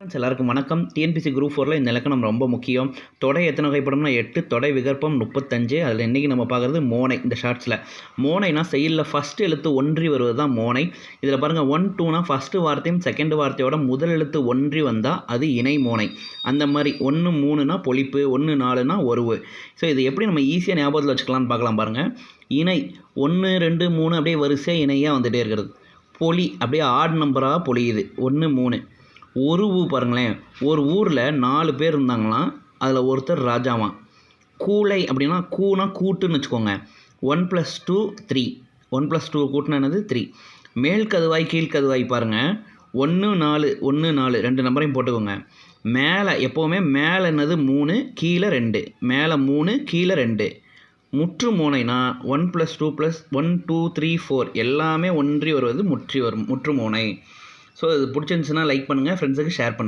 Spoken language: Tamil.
எல்லாருக்கும் வணக்கம். டிஎன்பிசி குரூப் 4ல் இந்த இலக்கணம் ரொம்ப முக்கியம். தொடை எத்தனை வகைப்படும்னா 8, தொடை விகற்பம் 35. அதில் இன்றைக்கி நம்ம பார்க்குறது மோனை. இந்த ஷார்ட்ஸில் மோனைனா செயலில் ஃபஸ்ட்டு எழுத்து ஒன்றி வருவது தான் மோனை. இதில் பாருங்கள் 1, 2னா ஃபஸ்ட்டு வார்த்தையும் செகண்ட் வார்த்தையோட முதல் எழுத்து ஒன்றி வந்தால் அது இணை மோனை. அந்த மாதிரி 1, 3னா பொழிப்பு, 1, 4னா ஒருவு. ஸோ இது எப்படி நம்ம ஈஸியாக ஞாபகத்தில் வச்சுக்கலாம்னு பார்க்கலாம் பாருங்கள். இணை 1, 2, 3 அப்படியே வரிசையாக இணையாக வந்துகிட்டே இருக்கிறது. பொலி அப்படியே ஆட் நம்பராக பொழியுது 1, 3. ஒரு பாருங்களேன், ஒரு ஊரில் 4 பேர் இருந்தாங்களாம். அதில் ஒருத்தர் ராஜாவான். கூளை அப்படின்னா கூனா கூட்டுன்னு வச்சுக்கோங்க. 1 + 2 3. 1 + 2 கூட்டினா என்னது 3. மேல் கதுவாய் கீழ் கதுவாய் பாருங்கள். 1, 4 1, 4 2 நம்பரையும் போட்டுக்கோங்க. மேலே எப்போவுமே மேலே என்னது 3, கீழே 2. மேலே 3, கீழே 2. முற்று மோனைனா 1 + 2 + 1 2 3 4 எல்லாமே ஒன்றி வருவது முற்று மோனை. ஸோ இது பிடிச்சிருந்துச்சுன்னா லைக் பண்ணுங்கள், ஃப்ரெண்ட்ஸுக்கு ஷேர் பண்ணுங்கள்.